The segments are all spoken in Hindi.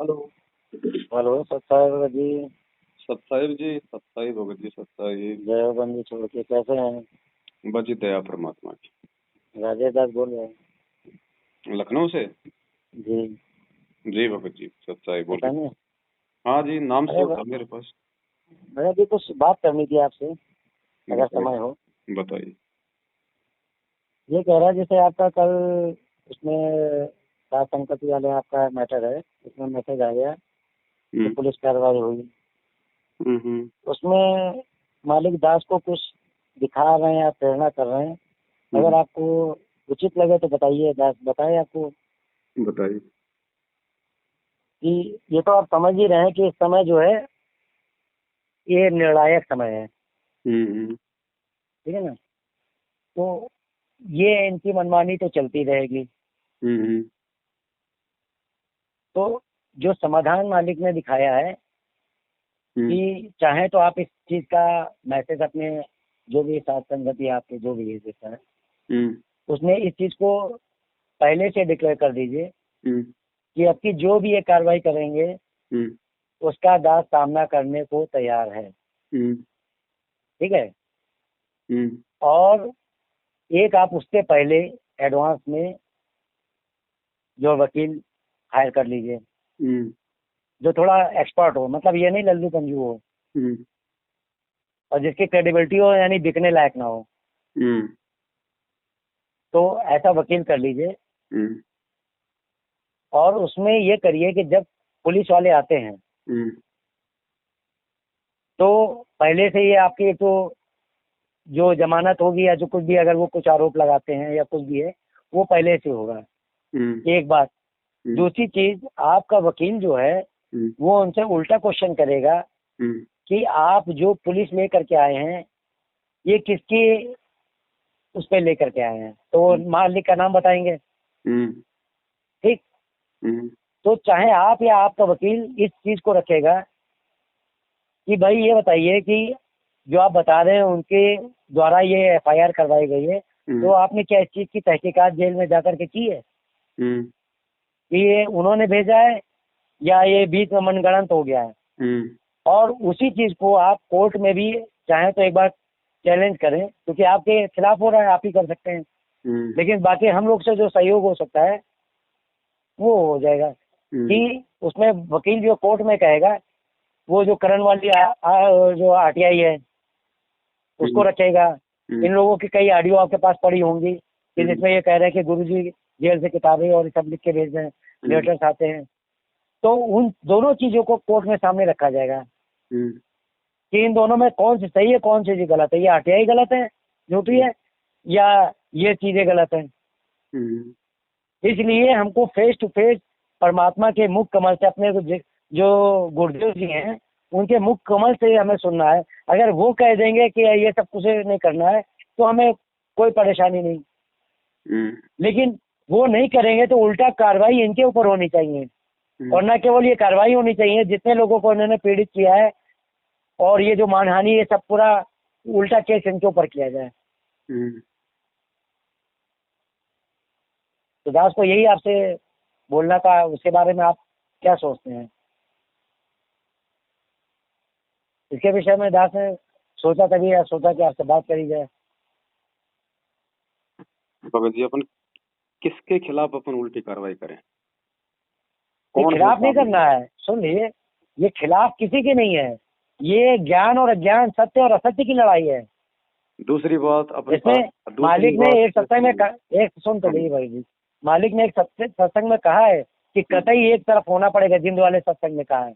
हेलो। हेलो सत्तार जी। सत्साहिब जी, सत्साहिब भगत जी, सत्साहिब। जय बंदी छोड़ के कैसे हैं? बजी दया परमात्मा की। राजेश दास बोल रहे हैं। लखनऊ से। जी। जी भगत जी, सत्साहिब बोल पता रहे। नहीं। हाँ जी, नाम अरे सेव था मेरे पास। मैंने भी कुछ बात करनी थी आपसे, अगर समय बताइए। हो। बताइए। ये कह रहा है जैसे आपका कल उसमें सात संपत्ति वाले आपका मैटर है, उसमें मैसेज आ गया कि हम्म। पुलिस कार्रवाई हुई। हम्म। उसमें मालिक दास को कुछ दिखा रहे हैं या प्रेरणा कर रहे हैं। अगर हम्म। आपको उचित लगे तो बताइए, दास बताए आपको बताइए। कि ये तो आप समझ ही रहे हैं कि इस समय जो है ये निर्णायक समय है। हम्म। ठीक है ना? तो ये इनकी मनमानी तो चलती रहेगी। हम्म। तो जो समाधान मालिक ने दिखाया है हम्म। कि चाहे तो आप इस चीज का मैसेज अपने जो भी साथ संगति आपके जो भी है जैसा है हम्म। उसमें इस चीज को पहले से डिक्लेयर कर दीजिए हम्म। कि अब की जो भी ये कार्रवाई करेंगे हम्म। उसका दास सामना करने को तैयार है। हम्म। ठीक है? हम्म। और एक आप उससे पहले एडवांस में जो वकील हायर कर लीजिए, हम्म। जो थोड़ा एक्सपर्ट हो, मतलब ये नहीं लल्लू पंजू हो, हम्म। और जिसकी क्रेडिबिलिटी हो, यानी बिकने लायक ना हो। हम्म। तो ऐसा वकील कर लीजिए। हम्म। और उसमें ये करिए कि जब पुलिस वाले आते हैं हम्म। तो पहले से ये आपकी एक तो जो जमानत होगी या जो कुछ भी, अगर वो कुछ आरोप लगाते हैं या कुछ भी है, वो पहले से होगा। हम्म। एक बात। हम्म। दूसरी चीज, आपका वकील जो है हम्म। वो उनसे उल्टा क्वेश्चन करेगा हम्म। कि आप जो पुलिस लेकर के आए हैं ये किसकी उस पर लेकर के आए हैं, तो वो मालिक का नाम बताएंगे। हम्म। ठीक? हम्म। तो चाहे आप या आपका वकील इस चीज को रखेगा कि भाई ये बताइए कि जो आप बता रहे हैं उनके द्वारा ये एफआईआर करवाई गई है, तो आपने क्या इस चीज की तहकीकात जेल में जाकर के की है हम्म। कि ये उन्होंने भेजा है या ये बीच में मनगढ़ंत हो गया है? हम्म। और उसी चीज को आप कोर्ट में भी चाहे तो एक बार चैलेंज करें, क्योंकि आपके खिलाफ हो रहा है, आप ही कर सकते हैं। हम्म। लेकिन बाकी हम लोग से जो सहयोग हो सकता है वो हो जाएगा। कि उसमें वकील जो कोर्ट में कहेगा, वो जो करण वाली जो आरटीआई है उसको रखेगा। इन लोगों की कई ऑडियो आपके पास पड़ी होंगी कि जिसमें ये कह रहे हैं कि गुरुजी जेल से किताबें और सब लिख के भेज रहे हैं, लेटर्स आते हैं। तो उन दोनों चीजों को कोर्ट में सामने रखा जाएगा कि इन दोनों में कौन सी सही है, कौन सी चीज गलत है। ये आरटीआई गलत है, झूठी है, या ये चीजें गलत है। इसलिए हमको फेस टू फेस परमात्मा के मुख कमल से, अपने जो गुरुदेव जी हैं उनके मुख कमल से हमें सुनना है। अगर वो कह देंगे कि ये सब कुछ नहीं करना है तो हमें कोई परेशानी नहीं। लेकिन वो नहीं करेंगे तो उल्टा कार्रवाई इनके ऊपर होनी चाहिए। और न केवल ये कार्रवाई होनी चाहिए, जितने लोगों को इन्होंने पीड़ित किया है और ये जो मानहानि, ये सब पूरा उल्टा केस इनके ऊपर किया जाए। तो दास को यही आपसे बोलना था, उसके बारे में आप क्या सोचते हैं? इसके विषय में दास ने सोचा, तभी सोचा कि आपसे बात करी जाए। भगत जी, अपन किसके खिलाफ अपन उल्टी कार्रवाई करें? ये कौन खिलाफ नहीं करना है, सुन लीजिए, ये खिलाफ किसी की नहीं है। ये ज्ञान और अज्ञान, सत्य और असत्य की लड़ाई है। दूसरी बात अपन इसमें मालिक ने एक सत्संग में एक सुन तो लीजिए भाई जी, मालिक ने एक सत्संग में कहा है कि कतई एक तरफ होना पड़ेगा। जिंद वाले सत्संग में कहा है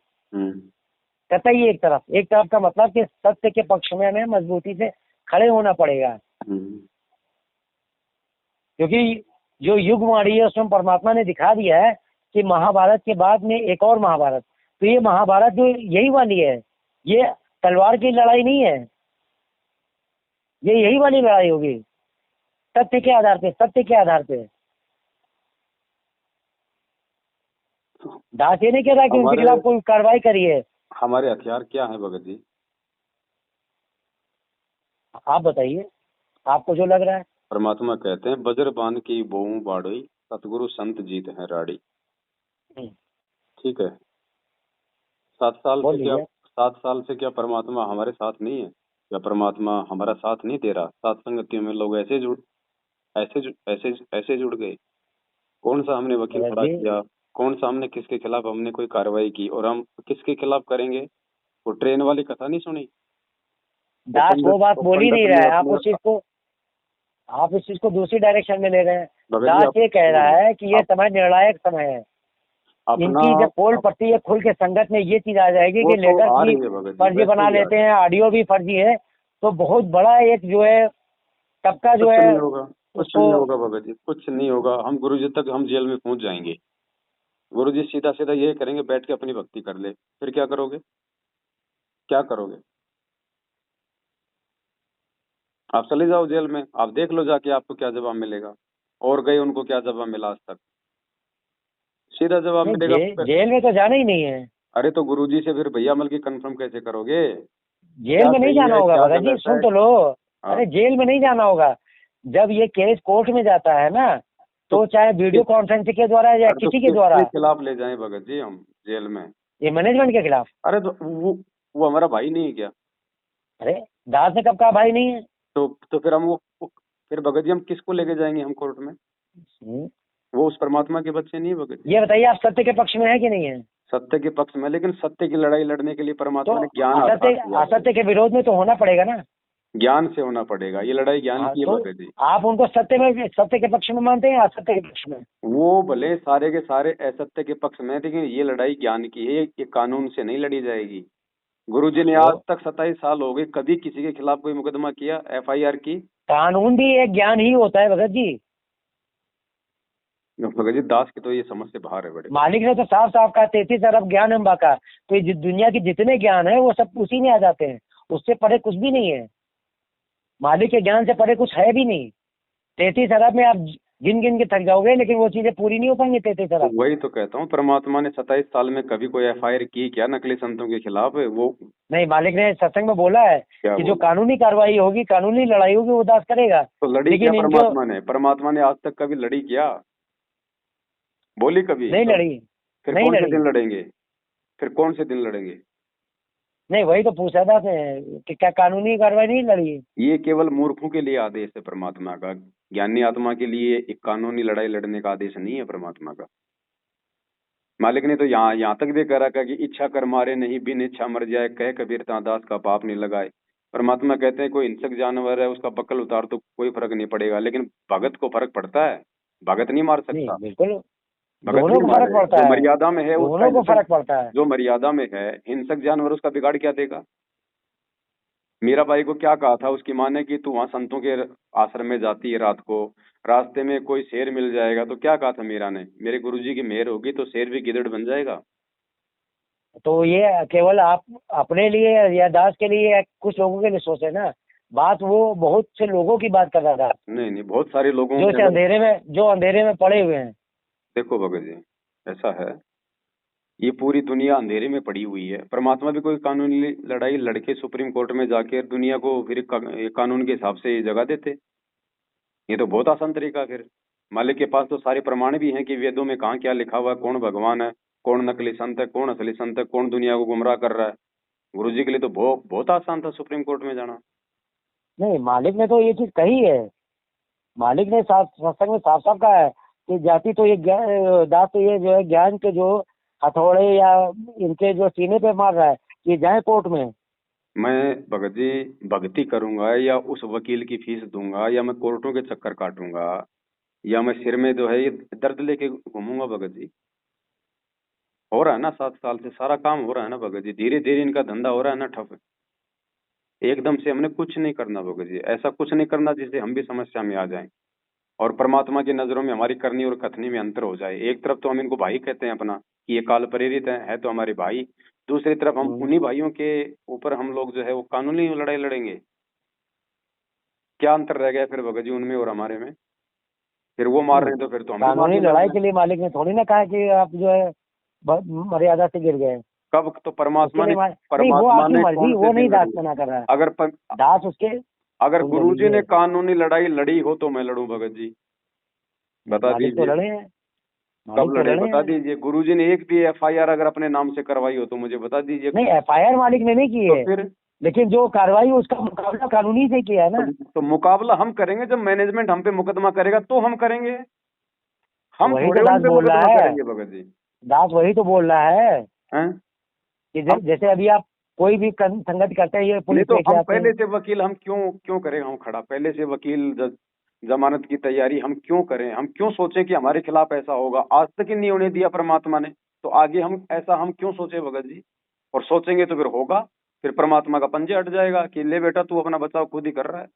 कतई एक तरफ का मतलब कि सत्य के पक्ष में हमें मजबूती से खड़े होना पड़ेगा। क्योंकि जो युगवाणी है उसमें परमात्मा ने दिखा दिया है कि महाभारत के बाद में एक और महाभारत, तो ये महाभारत जो यही वाली है, ये तलवार की लड़ाई नहीं है, ये यही वाली लड़ाई होगी सत्य के आधार पे, सत्य के आधार पे। दास ये नहीं कह रहा कि उनके खिलाफ कोई कार्रवाई करिए। हमारे हथियार क्या है भगत जी? आप बताइए, आपको जो लग रहा है। परमात्मा कहते हैं, बजर बांध की बोऊं बाड़ोई, सतगुरु संत जीत है राड़ी। ठीक है। बोल लीजिए। 7 साल से क्या परमात्मा हमारे साथ नहीं है? क्या परमात्मा हमारा साथ नहीं दे रहा? सात संगतियों में लोग ऐसे जुड़ गए। कौन सा हमने वकील भगत खड़ा जी, किया? कौन सा हमने किसके खिलाफ हमने कोई कार्रवाई की? और हम किसके खिलाफ करेंगे? वो ट्रेन वाली कथा नहीं सुनी? वो दास पंडित वो बात वो बोल ही पंडित नहीं रहा ने है। अपने आप इस चीज को दूसरी डायरेक्शन में ले रहे हैं। भगत जी दास आप ये कह रहा है कि ये आप समय निर्णायक समय है। अपना इनकी जब पोल पड़ती है खुल के संगत में ये चीज आ जाएगी वो कि तो लेटर आ भी रही है भगत जी, फर्जी वैसे बना ही आ लेते रही है। हैं, ऑडियो भी फर्जी है। तो बहुत बड़ा एक जो है तबका जो कुछ है नहीं होगा, कुछ उसको। नहीं होगा भगत जी, कुछ नहीं होगा। हम गुरु जी तक हम जेल में पहुंच जाएंगे। गुरु जी सीधा सीधा ये करेंगे, बैठ के अपनी भक्ति कर ले। फिर क्या करोगे? क्या करोगे? आप चले जाओ जेल में, आप देख लो जाके आपको क्या जवाब मिलेगा। और गए उनको क्या जवाब मिला आज तक? सीधा जवाब नहीं, मिलेगा जेल में तो जाना ही नहीं है। अरे तो गुरुजी से फिर भैया मल की कंफर्म कैसे करोगे? जेल क्या में नहीं सही जाना है होगा क्या भगत जी, गलत सुन है? तो लो। हाँ। अरे जेल में नहीं जाना होगा। जब ये केस कोर्ट में जाता है ना, तो तो चाहे वीडियो किस कॉन्फ्रेंसिंग के द्वारा या अरे तो किसी के द्वारा, किसके खिलाफ ले जाएं भगत जी हम जेल में? ये मैनेजमेंट के खिलाफ। अरे तो वो हमारा भाई नहीं है क्या? अरे दास ने कब कहा भाई नहीं है? तो फिर हम फिर भगत जी हम किसको लेके जाएंगे हम कोर्ट में? हम्म, वो उस परमात्मा के बच्चे नहीं है भगत जी। ये बताइए आप सत्य के पक्ष में है कि नहीं है? सत्य के पक्ष में, लेकिन सत्य की लड़ाई लड़ने के लिए तो परमात्मा ने ज्ञान आधार दिया है। असत्य के विरोध में तो होना पड़ेगा ना। ज्ञान से होना पड़ेगा, ये लड़ाई ज्ञान हाँ, की है तो भगत जी। आप उनको सत्य के पक्ष में मानते हैं या असत्य के पक्ष में? वो भले सारे के सारे असत्य के पक्ष में, लेकिन ये लड़ाई ज्ञान की है, ये कानून से नहीं लड़ी जाएगी। गुरुजी ने तो आज तक 27 साल हो गए, कभी किसी के खिलाफ कोई मुकदमा किया, एफआईआर की? कानून भी एक ज्ञान ही होता है भगत जी। भगत जी दास की तो ये समझ से बाहर है बड़े। मालिक ने तो साफ साफ कहा 33 अरब ज्ञान है अम्बा का। तो ये दुनिया के जितने ज्ञान है वो सब उसी में आ जाते हैं। उससे परे कुछ भी नहीं है। मालिक के ज्ञान से परे कुछ है भी नहीं। 33 अरब में आप गिन गिन के थक जाओगे, लेकिन वो चीजें पूरी नहीं हो पाएंगी 33 अरब। तो वही तो कहता हूँ, परमात्मा ने 27 साल में कभी कोई एफआईआर की क्या नकली संतों के खिलाफ? वो नहीं, मालिक ने सत्संग में बोला है क्या कि जो बोला? कानूनी कार्रवाई होगी, कानूनी लड़ाई होगी, वो दास करेगा। तो लड़ी क्या लेकिन इनको परमात्मा ने आज तक कभी लड़ी क्या? बोली कभी नहीं तो? लड़ी। फिर नहीं कौन से लड़ी। दिन लड़ेंगे? फिर कौन से दिन लड़ेंगे? नहीं, वही तो पूछा था आपने कि क्या कानूनी कार्रवाई नहीं लड़ी? ये केवल मूर्खों के लिए आदेश है परमात्मा का। ज्ञानी आत्मा के लिए एक कानूनी लड़ाई लड़ने का आदेश नहीं है परमात्मा का। मालिक ने तो यहाँ तक भी कह रखा कि इच्छा कर मारे नहीं, बिन इच्छा मर जाए, कह कबीर दास का पाप नहीं लगाए। परमात्मा कहते हैं कोई हिंसक जानवर है, उसका बक्कल उतार तो कोई फर्क नहीं पड़ेगा, लेकिन भगत को फर्क पड़ता है। भगत नहीं मार नहीं, सकता, बिल्कुल। भगत दोनों नहीं को फर्क मारे। पड़ता जो है। मर्यादा में है उसका दोनों को हिंसक, फर्क पड़ता है। जो मर्यादा में है हिंसक जानवर, उसका बिगाड़ क्या देगा? मीराबाई को क्या कहा था उसकी माँ ने कि तू वहां संतों के आश्रम में जाती है रात को, रास्ते में कोई शेर मिल जाएगा, तो क्या कहा था मीरा ने? मेरे गुरुजी की मेहर होगी तो शेर भी गिदड़ बन जाएगा। तो ये केवल आप अपने लिए या दास के लिए या कुछ लोगों के लिए सोचे ना। बात वो बहुत से लोगों की बात कर रहा था, नहीं नहीं, बहुत सारे लोगों जो के इसे अगर जो अंधेरे में पड़े हुए हैं। देखो भगत जी, ऐसा है, ये पूरी दुनिया अंधेरे में पड़ी हुई है। परमात्मा भी कोई कानूनी लड़ाई लड़के सुप्रीम कोर्ट में जाके दुनिया को फिर कानून के हिसाब से जगह देते? ये तो बहुत आसान तरीका है। फिर मालिक के पास तो सारे प्रमाण भी हैं कि वेदों में कहाँ क्या लिखा हुआ है, कौन भगवान है, कौन नकली संत है, कौन असली संत है, कौन दुनिया को गुमराह कर रहा है। गुरुजी के लिए तो बहुत बहुत आसान था सुप्रीम कोर्ट में जाना। नहीं, मालिक ने तो ये चीज कही है। मालिक ने सत्संग में साफ साफ कहा है कि जाति तो ये दास तो ये जो है ज्ञान के जो हथौड़े या इनके जो सीने पे मार रहा है, ये जाए कोर्ट में। मैं भगत जी भक्ति करूंगा या उस वकील की फीस दूंगा या मैं कोर्टों के चक्कर काटूंगा या मैं सिर में जो है ये दर्द लेके घूमूंगा भगत जी? हो रहा है ना, 7 साल से सारा काम हो रहा है ना भगत जी, धीरे धीरे इनका धंधा हो रहा है ना ठप। एकदम से हमने कुछ नहीं करना भगत जी, ऐसा कुछ नहीं करना जिससे हम भी समस्या में आ जाएं और परमात्मा की नजरों में हमारी करनी और कथनी में अंतर हो जाए। एक तरफ तो हम इनको भाई कहते हैं अपना कि ये काल प्रेरित है तो हमारे भाई, दूसरी तरफ हम हम्म, उन्हीं भाइयों के ऊपर हम लोग जो है वो कानूनी लड़ाई लड़ेंगे। क्या अंतर रह गया फिर भगत जी उनमें और हमारे में? फिर वो मार रहे नहीं, हैं तो फिर तो हम भी कानूनी मारने लग लड़ाई रहे के हैं। लिए मालिक ने थोड़ी ना कहा कि आप जो है मर्यादा से गिर गए। कब? तो उसके लिए नहीं, वो परमात्मा आपकी ने मर्जी, कौन से वो नहीं दिन दास लड़ी? मना कर रहा है। अगर दास उसके अगर सुन ले गुरुजी ने लीजिए। कानूनी लड़ाई लड़ी हो तो मैं लड़ूं भगत जी, बता मालिक तो दीजिए। लड़े हैं। मालिक कब तो लड़े लड़े बता हैं। दीजिए। गुरुजी ने एक भी एफआईआर अगर अपने नाम से करवाई हो तो मुझे बता दीजिए। नहीं, एफआईआर मालिक ने नहीं की तो है, फिर लेकिन जो कार्रवाई उसका मुकाबला कानूनी से किया है ना। तो मुकाबला हम करेंगे जब मैनेजमेंट हम पे मुकदमा करेगा तो हम करेंगे। तो हम वही तो थोड़े उन दास पे बोल मुकदमा रहा है, करेंगे भगत जी। दास वही तो बोल रहा है हैं? कि हम जैसे अभी आप कोई भी संगत करते हैं, ये नहीं पुलिस तो लेके हम आते पहले हैं। से वकील हम क्यों क्यों करें हम खड़ा, पहले से वकील जमानत की तैयारी हम क्यों करें, हम क्यों सोचें कि हमारे खिलाफ ऐसा होगा। आज तक ही नहीं होने दिया परमात्मा ने, तो आगे हम ऐसा हम क्यों सोचे भगत जी। और सोचेंगे तो फिर होगा, फिर परमात्मा का पंजे हट जाएगा कि ले बेटा तू अपना बचाव खुद ही कर रहा है।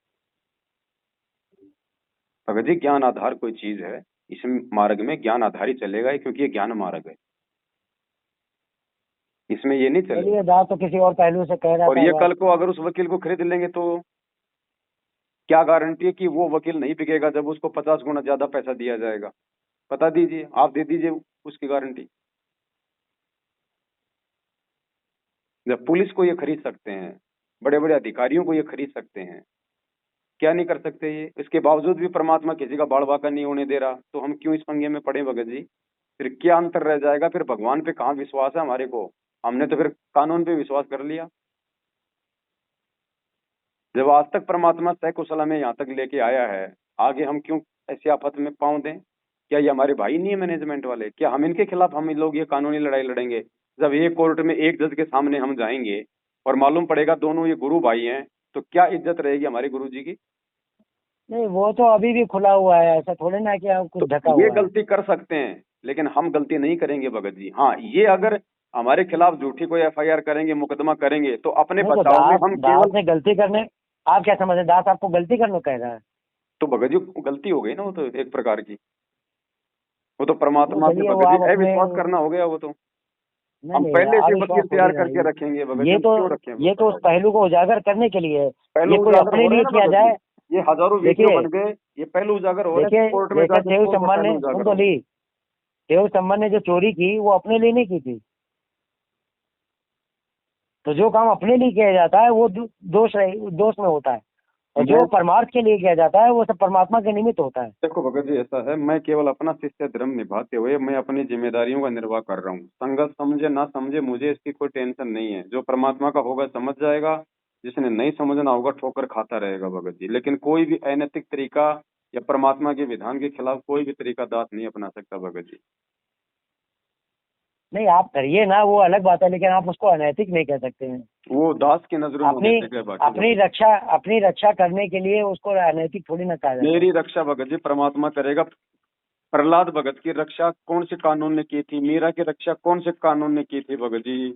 भगत जी ज्ञान आधार कोई चीज है, इस मार्ग में ज्ञान आधार ही चलेगा, क्योंकि ये ज्ञान मार्ग है, इसमें ये नहीं चलेगा। चलिए, दास तो किसी और पहलू से कह रहा और था ये बात। कल को अगर उस वकील को खरीद लेंगे तो क्या गारंटी है कि वो वकील नहीं बिकेगा जब उसको 50 गुना ज्यादा पैसा दिया जाएगा। बता दीजिए, आप दे दीजिए उसकी गारंटी। जब पुलिस को ये खरीद सकते हैं, बड़े बड़े अधिकारियों को ये खरीद सकते हैं, क्या नहीं कर सकते ये। इसके बावजूद भी परमात्मा किसी का बाल बाका नहीं होने दे रहा, तो हम क्यों इस पंगे में पड़े भगत जी। फिर क्या अंतर रह जाएगा, फिर भगवान पे कहाँ विश्वास है हमारे को। हमने तो फिर कानून पे विश्वास कर लिया। जब आज तक परमात्मा सकुशल हमें यहाँ तक लेके आया है, आगे हम क्यों ऐसी आफत में पांव दें। क्या ये हमारे भाई नहीं है मैनेजमेंट वाले, क्या हम इनके खिलाफ हम लोग ये कानूनी लड़ाई लड़ेंगे। जब एक कोर्ट में एक जज के सामने हम जाएंगे और मालूम पड़ेगा दोनों ये गुरु भाई हैं, तो क्या इज्जत रहेगी हमारे गुरु जी की। नहीं, वो तो अभी भी खुला हुआ है, ऐसा थोड़े ना कि कुछ तो ढका ये हुआ है। गलती कर सकते हैं, लेकिन हम गलती नहीं करेंगे भगत जी। हाँ, ये अगर हमारे खिलाफ झूठी कोई एफआईआर करेंगे, मुकदमा करेंगे, तो अपने नहीं तो बचाव में दास हम दास केवल। ने गलती करने, आप क्या समझ रहे हैं? दास आपको गलती करने को कह रहा है? तो भगत जी गलती हो गई ना, वो तो एक प्रकार की, वो तो वो परमात्मा पे चलिए, वो भगत जी आप अपने, अविश्वास करना हो गया वो तो। नहीं हम नहीं, पहले से अविश्वास वकील थोड़ी तैयार ना करके है। रखेंगे भगत जी, ये हम तो क्यों रखें वो ये तो उस पहले। पहलू को उजागर करने के लिए है। पहलू ये कोई उजागर अपने हो रहे लिए हैं ना किया भगत जी, जाए। ये हजारों वीडियो देखिए बन गए, ये पहलू उजागर हो रहे हैं, देखिए कोर्ट में देखिए, जाके तेव कौन सा सम्मान पहलू ने, सुन उजागर तो होगा। ली, तेव सम्मान ने जो चोरी की वो अपने लिए नहीं की थी। तो जो काम अपने लिए किया जाता है वो दोष में होता है, और मैं जो परमार्थ के लिए किया जाता है वो सब परमात्मा के निमित्त होता है। देखो भगत जी ऐसा है, मैं केवल अपना शिष्य धर्म निभाते हुए मैं अपनी जिम्मेदारियों का निर्वाह कर रहा हूँ। संगत समझे ना समझे मुझे इसकी कोई टेंशन नहीं है, जो परमात्मा का होगा समझ जाएगा, जिसने नहीं समझना होगा ठोकर खाता रहेगा भगत जी। लेकिन कोई भी अनैतिक तरीका या परमात्मा के विधान के खिलाफ कोई भी तरीका दास नहीं अपना सकता भगत जी। नहीं, आप करिए ना, वो अलग बात है, लेकिन आप उसको अनैतिक नहीं कह सकते हैं। वो दास की नजरों में अपनी होने देगा बाकी अपनी भगत रक्षा अपनी रक्षा करने के लिए उसको अनैतिक थोड़ी ना कहा जी। जाता है। मेरी रक्षा भगत जी परमात्मा करेगा। प्रहलाद भगत की रक्षा कौन से कानून ने की थी, मीरा की रक्षा कौन से कानून ने की थी भगत जी।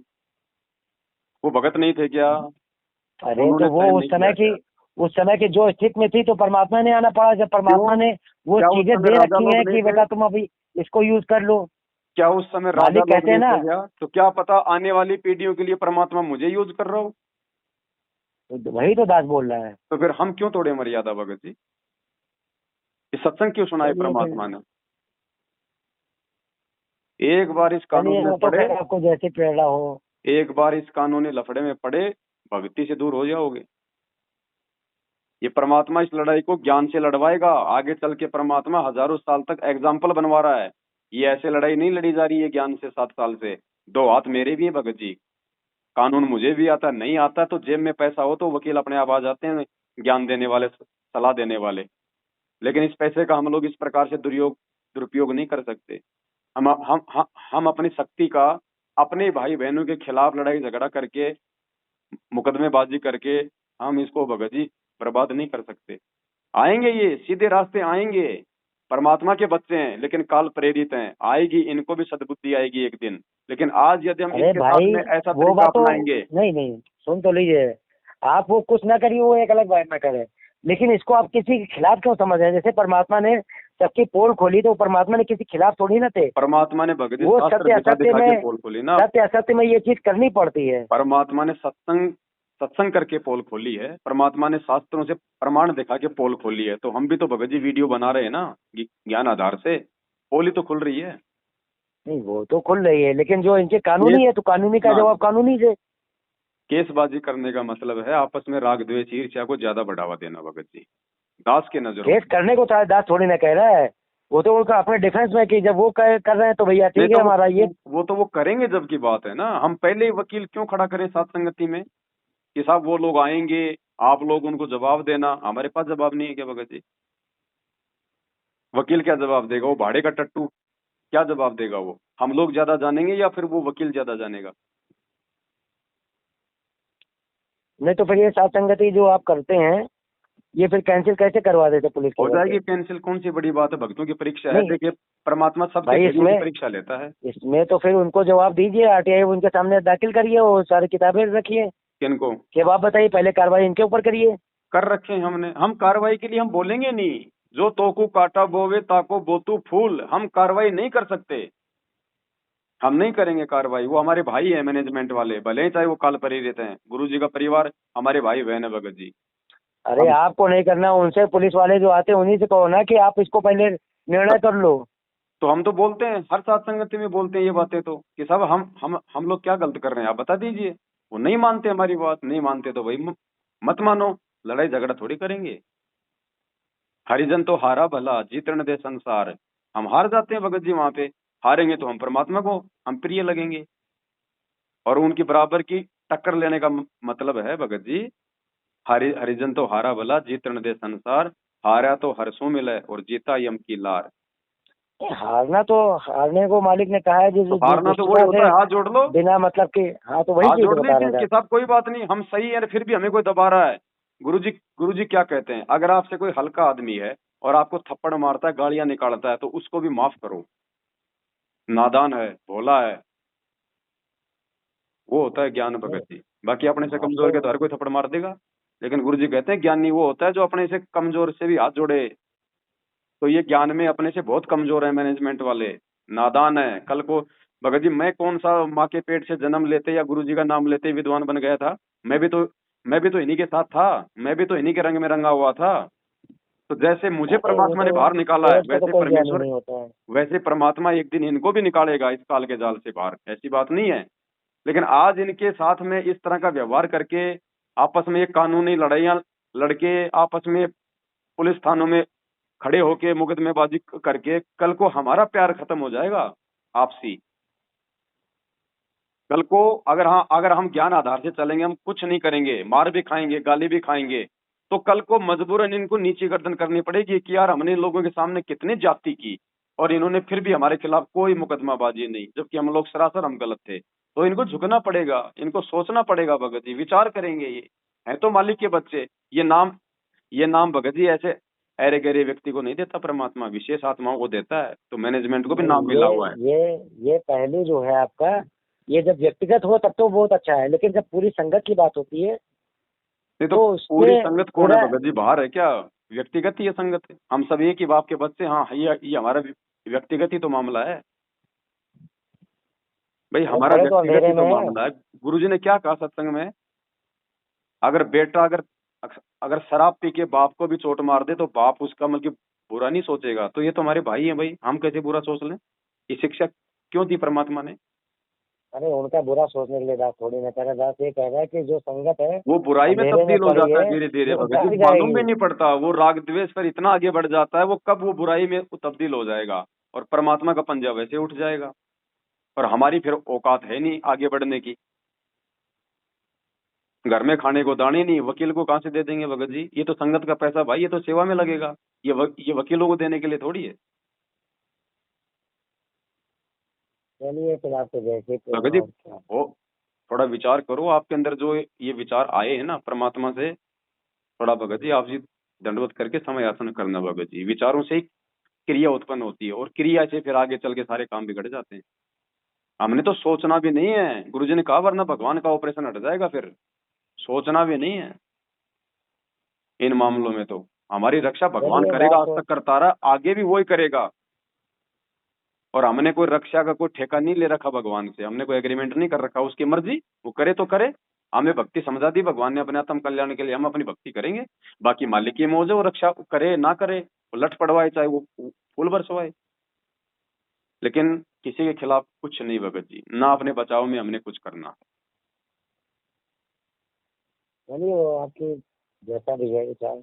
वो भगत नहीं थे क्या, अरे उन्होंने तो वो साइन नहीं किया क्या। उस समय की जो स्थिति में थी, तो परमात्मा ने आना पड़ा, जब परमात्मा क्यों, ने वो क्या उस चीजें समय दे राजा रखी लोग हैं नहीं कि थे, बेटा तुम अभी इसको यूज कर लो। क्या उस समय राजा मालिक लोग कहते हैं नहीं ना। थे क्या। तो क्या पता आने वाली पीढ़ियों के लिए परमात्मा मुझे यूज कर रहा हो। तो वही तो दास बोल रहा है। तो फिर हम क्यों तोड़े मर्यादा भगत जी, ये सत्संग क्यों सुनाए चलिए फिर, परमात्मा ने। एक बार इस कानून चलिए में वो तो पड़े, खैर आपको जैसी प्रेरणा हो। एक बार इस कानूनी लफड़े में पड़े, भक्ति से दूर हो जाओगे। ये परमात्मा इस लड़ाई को ज्ञान से लड़वाएगा। आगे चल के परमात्मा हजारों साल तक एग्जाम्पल बनवा रहा है। ये ऐसे लड़ाई नहीं लड़ी जा रही है ज्ञान से 7 साल से। 2 हाथ मेरे भी हैं भगत जी, कानून मुझे भी आता, नहीं आता तो जेब में पैसा हो तो वकील अपने आप आ जाते हैं, ज्ञान देने वाले, सलाह देने वाले। लेकिन इस पैसे का हम लोग इस प्रकार से दुरुपयोग नहीं कर सकते। हम अपनी शक्ति का अपने भाई बहनों के खिलाफ लड़ाई झगड़ा करके, मुकदमेबाजी करके हम इसको भगत जी बर्बाद नहीं कर सकते। आएंगे, ये सीधे रास्ते आएंगे। परमात्मा के बच्चे हैं लेकिन काल प्रेरित हैं, आएगी इनको भी सद्बुद्धि आएगी एक दिन। लेकिन आज यदि हम अरे इनके साथ भाई, में ऐसा वो तरीका बात तो, अपनाएंगे। नहीं नहीं, सुन तो लीजिए। आप वो कुछ ना करिए, वो एक अलग बात ना करे, लेकिन इसको आप किसी के खिलाफ क्यों समझ रहे हैं? जैसे परमात्मा ने सबकी पोल खोली, तो परमात्मा ने किसी खिलाफ थोड़ी ना थे। परमात्मा ने भगत जी वो शास्त्र सत्य दिखा असत्य दिखा के में, पोल खोली ना। सत्य असत्य में ये चीज करनी पड़ती है। परमात्मा ने सत्संग सत्संग करके पोल खोली है। परमात्मा ने शास्त्रों से प्रमाण दिखा के पोल खोली है। तो हम भी तो भगत जी वीडियो बना रहे हैं ना, ज्ञान आधार से पोल ही तो खुल रही है। नहीं, वो तो खुल रही है, लेकिन जो इनके कानूनी केस है, तो कानूनी का ना, जवाब कानूनी से। केसबाजी करने का मतलब है आपस में राग द्वेष ईर्ष्या को ज्यादा बढ़ावा देना भगत जी, दास के नजरों केस में। करने को तो दास थोड़ी ना कह रहा है, वो तो उनका अपने डिफेंस में कि जब वो कर रहे हैं तो भैया नहीं ठीक है, तो हमारा ये वो तो वो करेंगे जब की बात है ना। हम पहले ही वकील क्यों खड़ा करें साथ संगति में कि साहब वो लोग आएंगे, आप लोग उनको जवाब देना। हमारे पास जवाब नहीं है क्या भगत जी? वकील क्या जवाब देगा? वो भाड़े का टट्टू क्या जवाब देगा? वो हम लोग ज्यादा जानेंगे या फिर वो वकील ज्यादा जानेगा? नहीं तो फिर ये सात संगति जो आप करते हैं ये फिर कैंसिल कैसे करवा देते पुलिस के हो घर पे? जाएगी कैंसिल, कौन सी बड़ी बात है? भक्तों की परीक्षा है। नहीं देखिए, परमात्मा सबके भाई, धैर्य की इसमें परीक्षा लेता है। इसमें तो फिर उनको जवाब दीजिए, आरटीआई उनके सामने दाखिल करिए, वो सारी किताबें रखिए, किनको? कि अब आप बताइए, पहले कार्रवाई इनके ऊपर करिए। कर रखे हैं हमने। हम कार्रवाई के लिए हम बोलेंगे नहीं। जो तोकू काटा बोवे ताको बोतू फूल, हम कार्रवाई नहीं कर सकते। हम नहीं करेंगे कार्रवाई। वो हमारे भाई है मैनेजमेंट वाले, भले ही चाहे वो काल पर ही रहते हैं। गुरु जी का परिवार हमारे भाई बहन है भगत जी। अरे हम आपको नहीं करना, उनसे पुलिस वाले जो आते हैं उन्हीं से कहो ना कि आप इसको पहले निर्णय कर लो। तो हम तो बोलते हैं, हर साथ संगति में बोलते हैं ये बातें तो, कि साहब हम लोग क्या गलत कर रहे हैं, आप बता दीजिए। वो नहीं मानते हमारी बात, नहीं मानते तो भाई मत मानो। लड़ाई झगड़ा थोड़ी करेंगे। हरिजन तो हारा भला जीतने दे संसार। हम हार जाते हैं भगत जी वहां पे। हारेंगे तो हम परमात्मा को हम प्रिय लगेंगे। और उनकी बराबर की टक्कर लेने का मतलब है भगत जी, हरिजन तो हारा भला जीतने दे संसार। हारा तो हरसों मिले और जीता यम की लार। हारना तो, हारने को मालिक ने कहा है तो जिस हारना तो वही दुष्टता होता से, है, हाथ जोड़ लो। बिना मतलब के। हाँ तो वही हाथ चीज जोड़ बता रहा लीजिए था। कि साहब कोई बात नहीं, हम सही है, फिर भी हमें कोई दबा रहा है। गुरुजी क्या कहते हैं? अगर आपसे कोई हल्का आदमी है और आपको थप्पड़ मारता है, गालियां निकालता है, तो उसको भी माफ करो। नादान है, भोला है, वो होता है ज्ञान भगत जी। बाकी अपने से हाँ कमजोर तो के तो हर कोई थप्पड़ मार देगा। लेकिन गुरुजी कहते हैं ज्ञानी वो होता है जो अपने से कमजोर से भी हाथ जोड़े। तो ये ज्ञान में अपने से बहुत कमजोर है मैनेजमेंट वाले, नादान है। कल को भगत जी, मैं कौन सा माँ के पेट से जन्म लेते या गुरुजी का नाम लेते विद्वान बन गया था? मैं भी तो इन्हीं के साथ था। मैं भी तो इन्हीं के रंग में रंगा हुआ था। तो जैसे मुझे अरे वो परमात्मा ने तो बाहर निकाला है, पेट से तो कोई ज्ञानी नहीं होता है। वैसे परमात्मा एक दिन इनको भी निकालेगा इस काल के जाल से बाहर, ऐसी बात नहीं है। लेकिन आज इनके साथ में इस तरह का व्यवहार करके, आपस में ये कानूनी लड़ाइयां लड़के, आपस में पुलिस थानों में खड़े होके मुकदमेबाजी करके, कल को हमारा प्यार खत्म हो जाएगा आपसी। कल को अगर हम ज्ञान आधार से चलेंगे, हम कुछ नहीं करेंगे, मार भी खाएंगे, गाली भी खाएंगे, तो कल को मजबूरन इनको नीची गर्दन करनी पड़ेगी कि यार हमने इन लोगों के सामने कितनी ज्यादती की और इन्होंने फिर भी हमारे खिलाफ कोई मुकदमाबाजी नहीं, जबकि हम लोग सरासर हम गलत थे। तो इनको झुकना पड़ेगा, इनको सोचना पड़ेगा भगत जी, विचार करेंगे। ये है तो मालिक के बच्चे। ये नाम भगत जी ऐसे अरे गहरे व्यक्ति को नहीं देता परमात्मा, विशेष आत्माओं को देता है। तो मैनेजमेंट को भी नाम नहीं, मिला हुआ है। ये पहलू जो है आपका, ये जब व्यक्तिगत हो तब तो बहुत अच्छा है, लेकिन जब पूरी संगत की बात होती है नहीं तो तो पूरी उसमें संगत कौन है पूरा। भगत जी? बाहर है क्या? व्यक्तिगत ही ये संगत है। हम सब एक ही बाप के बच्चे। हाँ, ये हमारा व्यक्तिगत ही तो मामला है भाई, अरे हमारा खड़े तो व्यक्तिगत ही अंधेरे तो में है। मामला है। गुरुजी ने क्या कहा सत्संग में? अगर बेटा अगर शराब पी के बाप को भी चोट मार दे तो बाप उसका मतलब बुरा नहीं सोचेगा। तो ये तो हमारे भाई हैं भाई, हम कैसे बुरा सोच लें? ये शिक्षा क्यों दी परमात्मा ने? अरे उनका बुरा सोचने के लिए दास थोड़ी ना कह रहा, दास ये कह रहा है कि जो संगत है वो बुराई में अंधेरे में तब्दील हो पड़ी जाता है है धीरे धीरे वो भगत जी, भाग मालूम भी जाएगी। नहीं पड़ता। वो राग द्वेष पर इतना आगे बढ़ जाता है, वो कब वो बुराई में तब्दील हो जाएगा और परमात्मा का पंजा वैसे उठ जाएगा। और हमारी फिर औकात है नहीं आगे बढ़ने की। घर में खाने को दाने नहीं, वकील को कहाँ से दे देंगे भगत जी? ये तो संगत का पैसा भाई, ये तो सेवा में लगेगा। ये वकीलों को देने के लिए थोड़ी है। चलिए फिर आपको जैसे भगत जी, और क्या। वो थोड़ा विचार करो। आपके अंदर जो ये विचार आए हैं ना परमात्मा से, थोड़ा भगत जी आप जी दंडवत करके समय आसन करना भगत जी। विचारों से ही क्रिया उत्पन्न होती है और क्रिया से फिर आगे चल के सारे काम बिगड़ जाते हैं। हमने तो सोचना भी नहीं है, गुरुजी ने कहा, वरना भगवान का ऑपरेशन हट जाएगा। फिर सोचना भी नहीं है इन मामलों में। तो हमारी रक्षा भगवान चलिए करेगा, दास आज तो, तक करता रहा, आगे भी वही करेगा। और हमने कोई रक्षा का कोई ठेका नहीं ले रखा भगवान से, हमने कोई एग्रीमेंट नहीं कर रखा। उसकी मर्जी, वो करे तो करे। हमें भक्ति समझा दी भगवान ने अपने आत्म कल्याण के लिए, हम अपनी भक्ति करेंगे। बाकी मालिक की मौज है, वो रक्षा करे ना करे, वो लठ पड़वाए चाहे वो फूल बरसवाए। लेकिन किसी के खिलाफ कुछ नहीं भगत जी, ना अपने बचाव में हमने कुछ करना। चलिए वो आपकी जैसा भी है विचार।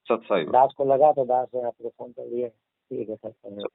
सत्साई। दास को लगा तो दास ने आपको फोन कर दिया। ठीक है सर।